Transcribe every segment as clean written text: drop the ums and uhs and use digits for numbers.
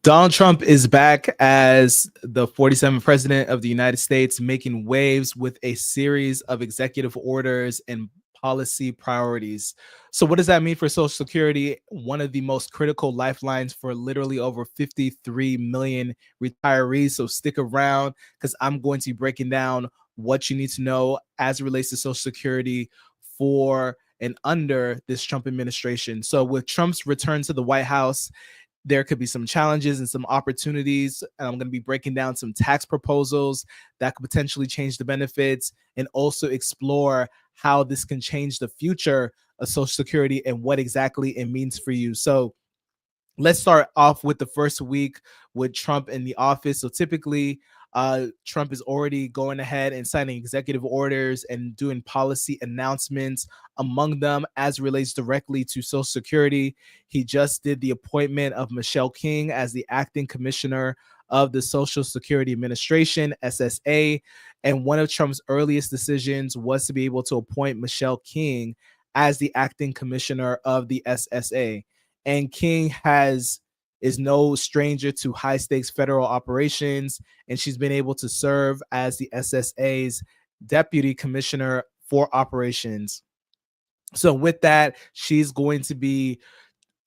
Donald Trump is back as the 47th president of the United States, making waves with a series of executive orders and policy priorities. So, what does that mean for Social Security? One of the most critical lifelines for literally over 53 million retirees. So, stick around because I'm going to be breaking down what you need to know as it relates to Social Security for and under this Trump administration. So, with Trump's return to the White House, there could be some challenges and some opportunities. And I'm going to be breaking down some tax proposals that could potentially change the benefits and also explore how this can change the future of Social Security and what exactly it means for you. So, let's start off with the first week with Trump in the office. So typically, Trump is already going ahead and signing executive orders and doing policy announcements, among them as relates directly to Social Security. He just did the appointment of Michelle King as the acting commissioner of the Social Security Administration, SSA. And one of Trump's earliest decisions was to be able to appoint Michelle King as the acting commissioner of the SSA. And King is no stranger to high stakes federal operations, and she's been able to serve as the SSA's deputy commissioner for operations. So with that, she's going to be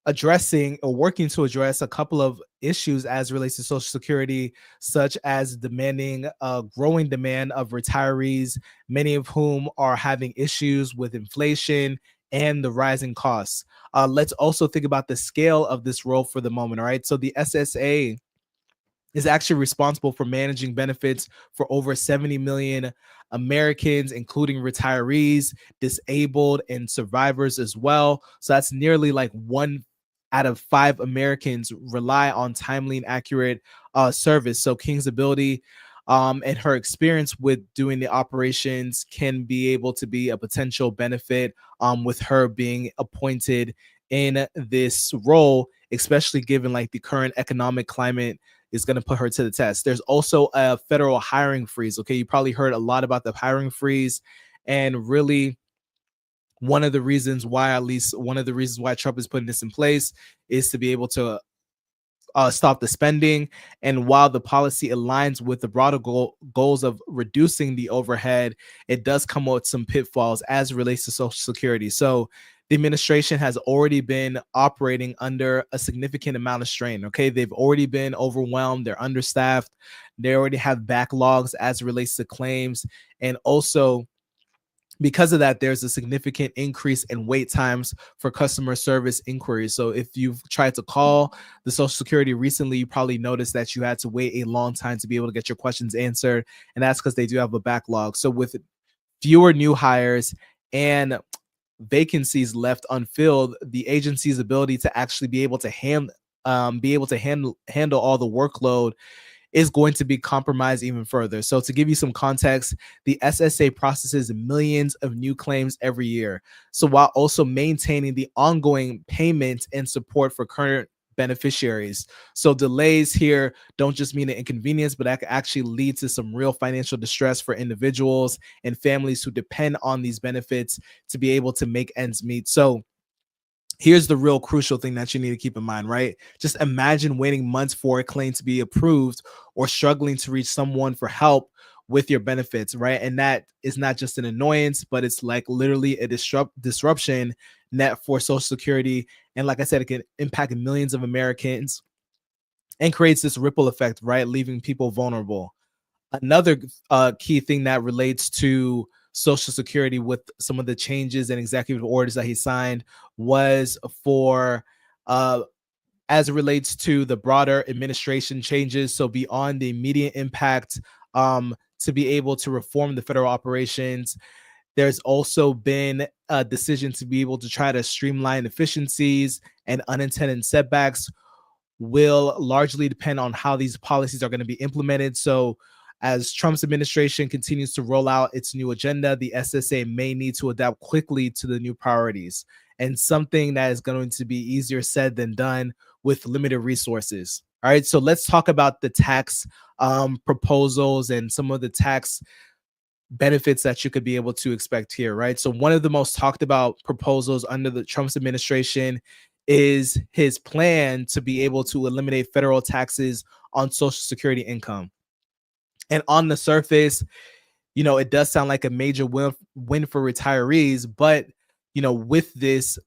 addressing or working to address a couple of issues as relates to Social Security, such as demanding a growing demand of retirees, many of whom are having issues with inflation and the rising costs. Let's also think about the scale of this role for the moment. All right. So the SSA is actually responsible for managing benefits for over 70 million Americans, including retirees, disabled, and survivors as well. So that's nearly like 1 out of 5 Americans rely on timely and accurate service. So King's ability and her experience with doing the operations can be able to be a potential benefit with her being appointed in this role, especially given like the current economic climate is going to put her to the test. There's also a federal hiring freeze. Okay, you probably heard a lot about the hiring freeze, and really one of the reasons why Trump is putting this in place is to be able to stop the spending. And while the policy aligns with the broader goals of reducing the overhead, it does come with some pitfalls as it relates to Social Security. So the administration has already been operating under a significant amount of strain. Okay, they've already been overwhelmed, they're understaffed, they already have backlogs as it relates to claims, and also because of that, there's a significant increase in wait times for customer service inquiries. So if you've tried to call the Social Security recently, you probably noticed that you had to wait a long time to be able to get your questions answered. And that's because they do have a backlog. So with fewer new hires and vacancies left unfilled, the agency's ability to actually be able to handle all the workload is going to be compromised even further. So to give you some context, the SSA processes millions of new claims every year. So while also maintaining the ongoing payment and support for current beneficiaries. So delays here don't just mean an inconvenience, but that can actually lead to some real financial distress for individuals and families who depend on these benefits to be able to make ends meet. So here's the real crucial thing that you need to keep in mind, right? Just imagine waiting months for a claim to be approved or struggling to reach someone for help with your benefits, right? And that is not just an annoyance, but it's like literally a disruption net for Social Security. And like I said, it can impact millions of Americans and creates this ripple effect, right? Leaving people vulnerable. Another key thing that relates to Social Security with some of the changes and executive orders that he signed was for as it relates to the broader administration changes. So beyond the immediate impact, to be able to reform the federal operations, there's also been a decision to be able to try to streamline efficiencies, and unintended setbacks will largely depend on how these policies are going to be implemented. So as Trump's administration continues to roll out its new agenda, the SSA may need to adapt quickly to the new priorities, and something that is going to be easier said than done with limited resources. All right, so let's talk about the tax proposals and some of the tax benefits that you could be able to expect here, right? So one of the most talked about proposals under the Trump's administration is his plan to be able to eliminate federal taxes on Social Security income. And on the surface, it does sound like a major win for retirees, but with this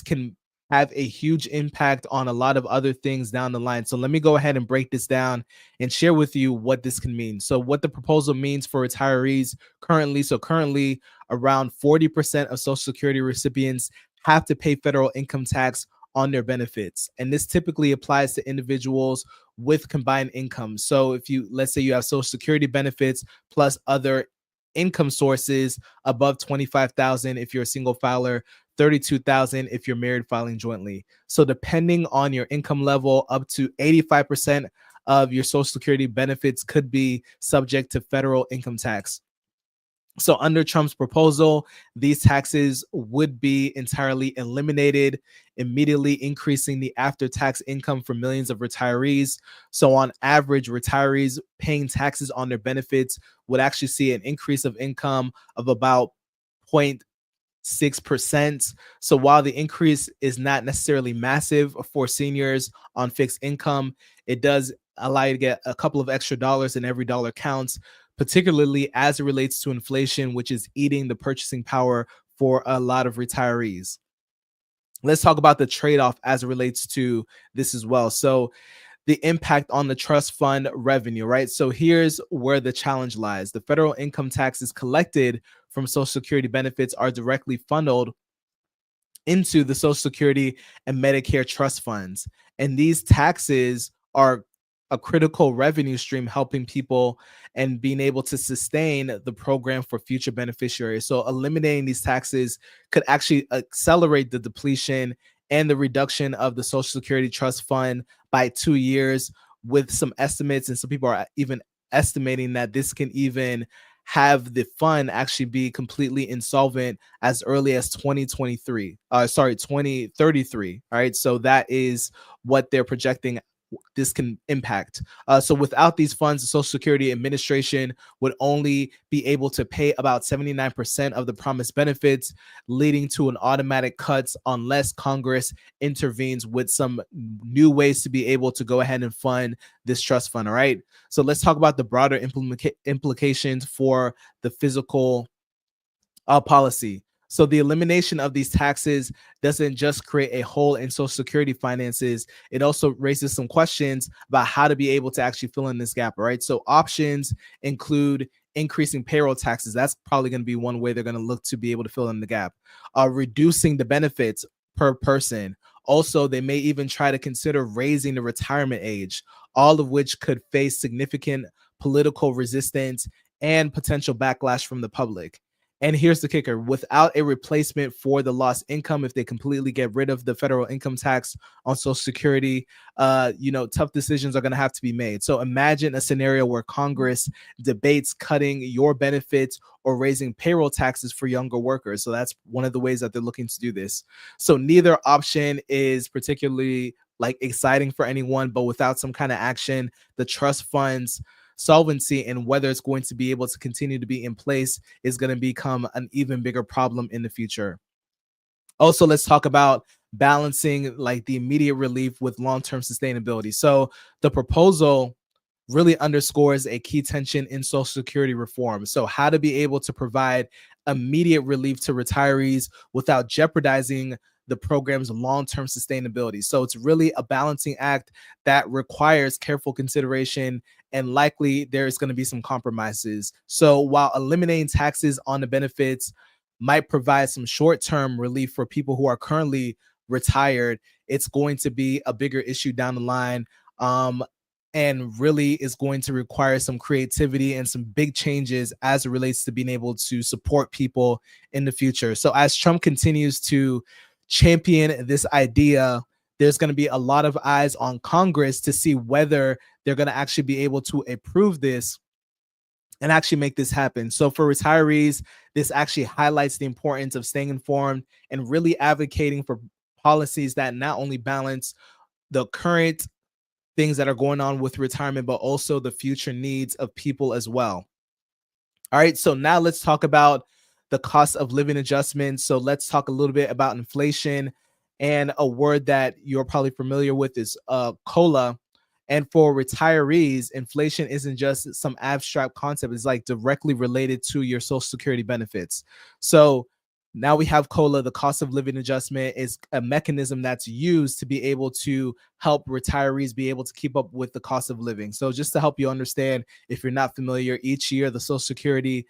can have a huge impact on a lot of other things down the line. So let me go ahead and break this down and share with you what this can mean. So what the proposal means for retirees currently. So currently around 40% of Social Security recipients have to pay federal income tax on their benefits. And this typically applies to individuals with combined income. So if let's say you have Social Security benefits plus other income sources above 25,000 if you're a single filer, 32,000 if you're married filing jointly. So depending on your income level, up to 85% of your Social Security benefits could be subject to federal income tax. So under Trump's proposal, these taxes would be entirely eliminated, immediately increasing the after-tax income for millions of retirees. So on average, retirees paying taxes on their benefits would actually see an increase of income of about 0.6%. So while the increase is not necessarily massive for seniors on fixed income, it does allow you to get a couple of extra dollars, and every dollar counts, particularly as it relates to inflation, which is eating the purchasing power for a lot of retirees. Let's talk about the trade-off as it relates to this as well. So the impact on the trust fund revenue, right? So here's where the challenge lies. The federal income taxes collected from Social Security benefits are directly funneled into the Social Security and Medicare trust funds. And these taxes are a critical revenue stream helping people and being able to sustain the program for future beneficiaries. So eliminating these taxes could actually accelerate the depletion and the reduction of the Social Security Trust Fund by 2 years, with some estimates, and some people are even estimating that this can even have the fund actually be completely insolvent as early as 2033. 2033. All right. So that is what they're projecting this can impact. So without these funds, the Social Security Administration would only be able to pay about 79% of the promised benefits, leading to an automatic cuts unless Congress intervenes with some new ways to be able to go ahead and fund this trust fund. All right. So let's talk about the broader implications for the physical policy. So the elimination of these taxes doesn't just create a hole in Social Security finances. It also raises some questions about how to be able to actually fill in this gap, right? So options include increasing payroll taxes. That's probably going to be one way they're going to look to be able to fill in the gap. Reducing the benefits per person. Also, they may even try to consider raising the retirement age, all of which could face significant political resistance and potential backlash from the public. And here's the kicker: without a replacement for the lost income, if they completely get rid of the federal income tax on Social Security, tough decisions are going to have to be made. So imagine a scenario where Congress debates cutting your benefits or raising payroll taxes for younger workers. So that's one of the ways that they're looking to do this. So neither option is particularly exciting for anyone, but without some kind of action, the trust funds solvency and whether it's going to be able to continue to be in place is going to become an even bigger problem in the future. Also, let's talk about balancing the immediate relief with long-term sustainability. So the proposal really underscores a key tension in Social Security reform. So how to be able to provide immediate relief to retirees without jeopardizing the program's long-term sustainability. So it's really a balancing act that requires careful consideration, and likely there's going to be some compromises. So while eliminating taxes on the benefits might provide some short-term relief for people who are currently retired, it's going to be a bigger issue down the line. And really is going to require some creativity and some big changes as it relates to being able to support people in the future. So as Trump continues to champion this idea, there's going to be a lot of eyes on Congress to see whether they're going to actually be able to approve this and actually make this happen. So for retirees, this actually highlights the importance of staying informed and really advocating for policies that not only balance the current things that are going on with retirement, but also the future needs of people as well. All right, so now let's talk about the cost of living adjustments. So let's talk a little bit about inflation And a word that you're probably familiar with is COLA. And for retirees, inflation isn't just some abstract concept, it's like directly related to your social security benefits. So now we have COLA, the cost of living adjustment is a mechanism that's used to be able to help retirees be able to keep up with the cost of living. So just to help you understand, if you're not familiar, each year the Social Security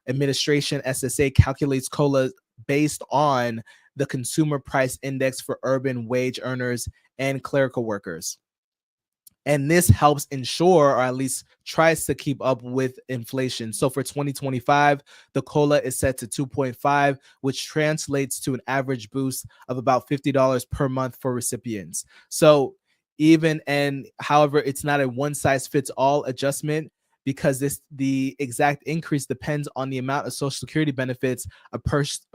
Administration SSA calculates COLA based on the consumer price index for urban wage earners and clerical workers. And this helps ensure, or at least tries to keep up with inflation. So for 2025, the COLA is set to 2.5, which translates to an average boost of about $50 per month for recipients. So even and however, it's not a one size fits all adjustment, because the exact increase depends on the amount of social security benefits a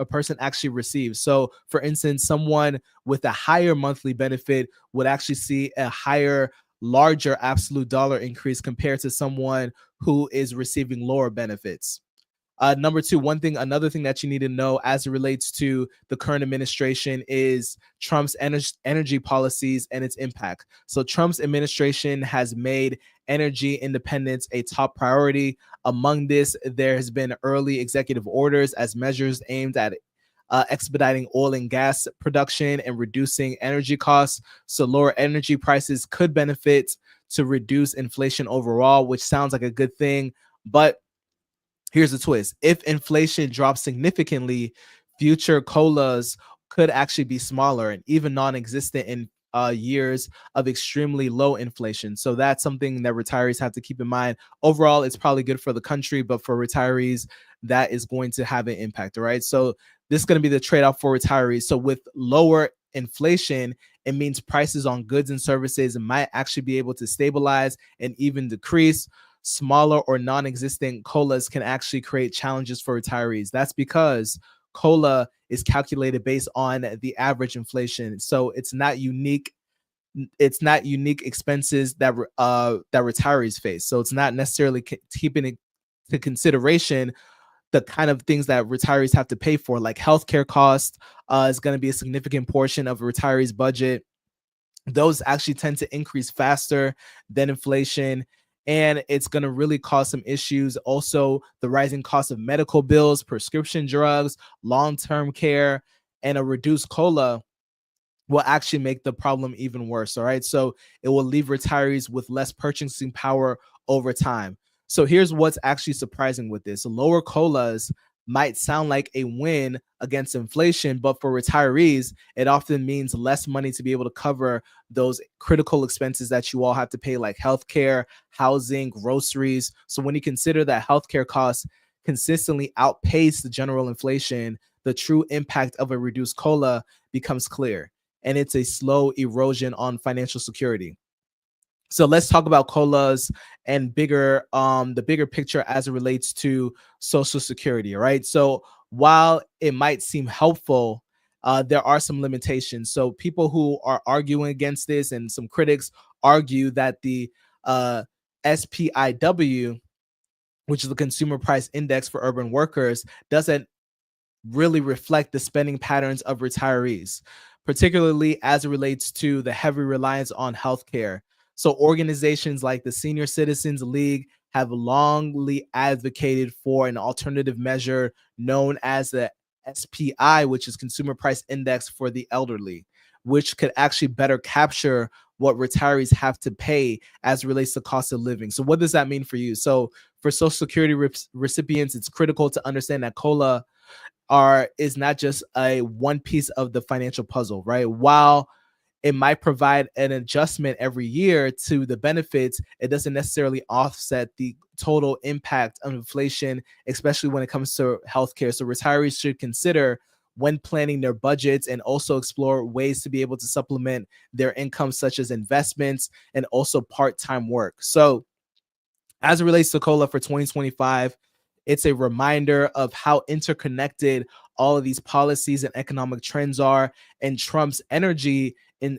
person actually receives. So for instance, someone with a higher monthly benefit would actually see a higher, larger absolute dollar increase compared to someone who is receiving lower benefits. Number two, another thing that you need to know as it relates to the current administration is Trump's energy policies and its impact. So Trump's administration has made energy independence a top priority. Among this, there has been early executive orders as measures aimed at expediting oil and gas production and reducing energy costs. So lower energy prices could benefit to reduce inflation overall, which sounds like a good thing. But here's the twist: if inflation drops significantly, future COLAs could actually be smaller and even non-existent in years of extremely low inflation. So that's something that retirees have to keep in mind. Overall, it's probably good for the country, but for retirees, that is going to have an impact. All right. So this is going to be the trade-off for retirees. So with lower inflation, it means prices on goods and services might actually be able to stabilize and even decrease. Smaller or non-existent COLAs can actually create challenges for retirees. That's because COLA is calculated based on the average inflation. So it's not unique. It's not unique expenses that that retirees face. So it's not necessarily keeping it to consideration the kind of things that retirees have to pay for, like healthcare costs, is going to be a significant portion of a retiree's budget. Those actually tend to increase faster than inflation, and it's going to really cause some issues. Also, the rising cost of medical bills, prescription drugs, long-term care, and a reduced COLA will actually make the problem even worse. All right. So it will leave retirees with less purchasing power over time. So here's what's actually surprising with this: lower COLAs might sound like a win against inflation, but for retirees, it often means less money to be able to cover those critical expenses that you all have to pay, like healthcare, housing, groceries. So when you consider that healthcare costs consistently outpace the general inflation, the true impact of a reduced COLA becomes clear, and it's a slow erosion on financial security. So let's talk about COLAs and the bigger picture as it relates to Social Security. All right. So while it might seem helpful, there are some limitations. So people who are arguing against this, and some critics argue that the uh, SPIW, which is the Consumer Price Index for urban workers, doesn't really reflect the spending patterns of retirees, particularly as it relates to the heavy reliance on healthcare. So organizations like the Senior Citizens League have longly advocated for an alternative measure known as the SPI, which is Consumer Price Index for the elderly, which could actually better capture what retirees have to pay as it relates to cost of living. So what does that mean for you? So for Social Security recipients, it's critical to understand that COLA is not just a one piece of the financial puzzle, right? While it might provide an adjustment every year to the benefits, it doesn't necessarily offset the total impact of inflation, especially when it comes to healthcare. So retirees should consider when planning their budgets, and also explore ways to be able to supplement their income, such as investments and also part-time work. So as it relates to COLA for 2025, it's a reminder of how interconnected all of these policies and economic trends are, and Trump's energy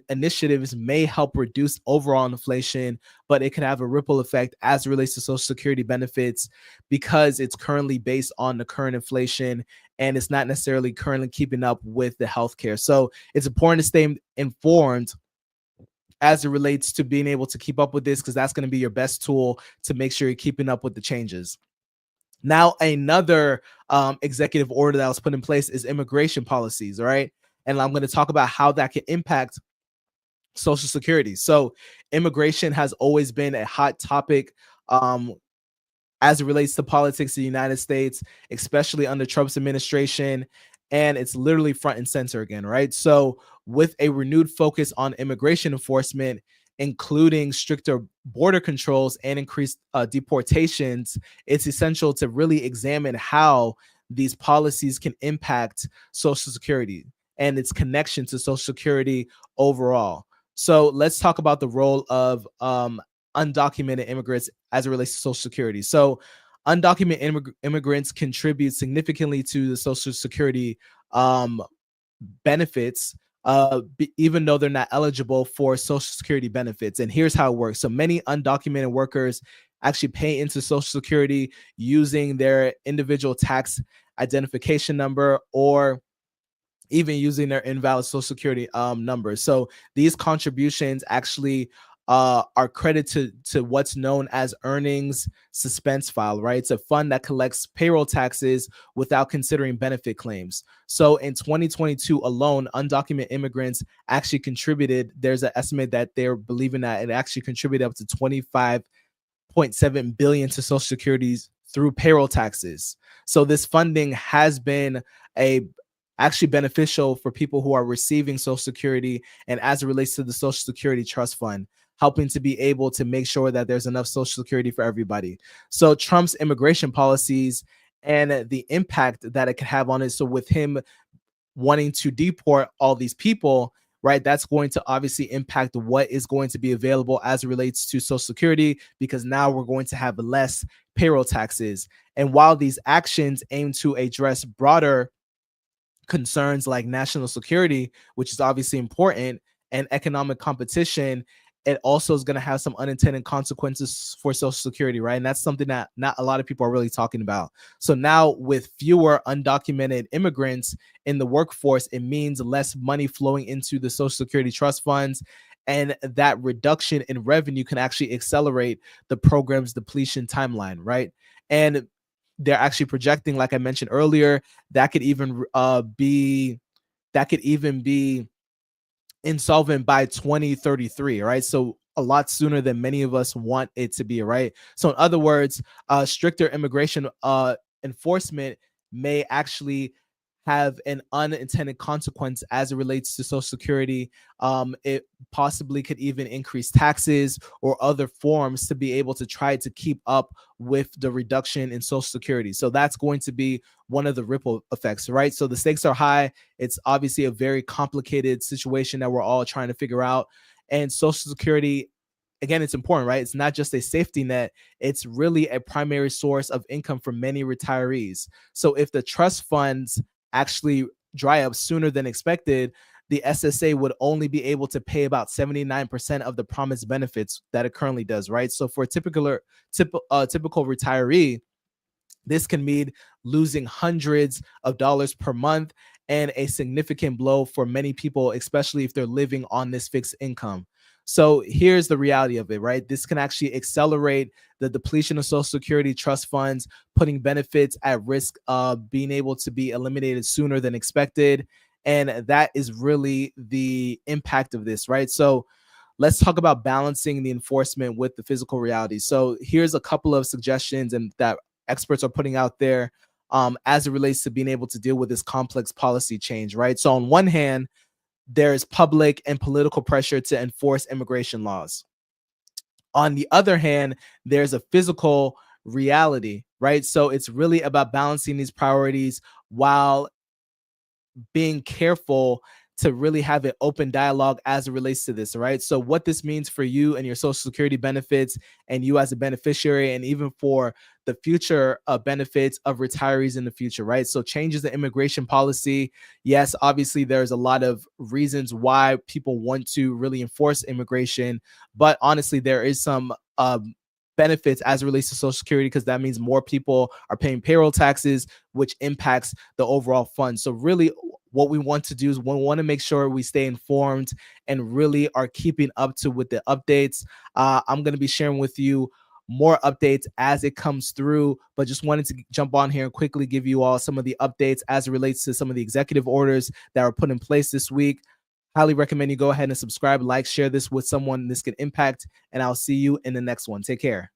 initiatives may help reduce overall inflation, but it can have a ripple effect as it relates to Social Security benefits, because it's currently based on the current inflation, and it's not necessarily currently keeping up with the healthcare. So it's important to stay informed as it relates to being able to keep up with this, because that's going to be your best tool to make sure you're keeping up with the changes. Now, another executive order that was put in place is immigration policies, all right? And I'm going to talk about how that can impact Social Security. So, immigration has always been a hot topic as it relates to politics in the United States, especially under Trump's administration. And it's literally front and center again, right? So, with a renewed focus on immigration enforcement, including stricter border controls and increased deportations, it's essential to really examine how these policies can impact Social Security and its connection to Social Security overall. So let's talk about the role of undocumented immigrants as it relates to Social Security. So undocumented immigrants contribute significantly to the Social Security benefits, even though they're not eligible for Social Security benefits. And here's how it works. So many undocumented workers actually pay into Social Security using their individual tax identification number, or even using their invalid Social Security numbers. So these contributions actually are credited to what's known as earnings suspense file, right? It's a fund that collects payroll taxes without considering benefit claims. So in 2022 alone, undocumented immigrants actually contributed, there's an estimate that they're believing that it actually contributed up to 25.7 billion to Social Security through payroll taxes. So this funding has been actually beneficial for people who are receiving Social Security, and as it relates to the Social Security Trust Fund, helping to be able to make sure that there's enough Social Security for everybody. So Trump's immigration policies and the impact that it could have on it. So with him wanting to deport all these people, right, that's going to obviously impact what is going to be available as it relates to Social Security, because now we're going to have less payroll taxes. And while these actions aim to address broader concerns like national security, which is obviously important, and economic competition, it also is going to have some unintended consequences for Social Security, right? And that's something that not a lot of people are really talking about. So now, with fewer undocumented immigrants in the workforce, it means less money flowing into the Social Security trust funds. And that reduction in revenue can actually accelerate the program's depletion timeline, right? And they're actually projecting, like I mentioned earlier, that could even be insolvent by 2033, right? So a lot sooner than many of us want it to be, right? So in other words, stricter immigration enforcement may actually have an unintended consequence as it relates to Social Security. It possibly could even increase taxes or other forms to be able to try to keep up with the reduction in Social Security. So that's going to be one of the ripple effects, right? So the stakes are high. It's obviously a very complicated situation that we're all trying to figure out. And Social Security, again, it's important, right? It's not just a safety net, it's really a primary source of income for many retirees. So if the trust funds actually dry up sooner than expected, the SSA would only be able to pay about 79% of the promised benefits that it currently does, right? So for a typical retiree, this can mean losing hundreds of dollars per month, and a significant blow for many people, especially if they're living on this fixed income. So here's the reality of it, right? This can actually accelerate the depletion of Social Security trust funds, putting benefits at risk of being able to be eliminated sooner than expected. And that is really the impact of this, right? So let's talk about balancing the enforcement with the physical reality. So here's a couple of suggestions and that experts are putting out there as it relates to being able to deal with this complex policy change, right? So on one hand, there's public and political pressure to enforce immigration laws. On the other hand, there's a physical reality, right? So it's really about balancing these priorities while being careful to really have an open dialogue as it relates to this, right? So what this means for you and your Social Security benefits and you as a beneficiary, and even for the future benefits of retirees in the future, right? So changes in immigration policy. Yes, obviously there's a lot of reasons why people want to really enforce immigration, but honestly, there is some benefits as it relates to Social Security, because that means more people are paying payroll taxes, which impacts the overall fund. So really what we want to do is we want to make sure we stay informed and really are keeping up to with the updates. I'm going to be sharing with you more updates as it comes through, but just wanted to jump on here and quickly give you all some of the updates as it relates to some of the executive orders that were put in place this week. Highly recommend you go ahead and subscribe, like, share this with someone this can impact, and I'll see you in the next one. Take care.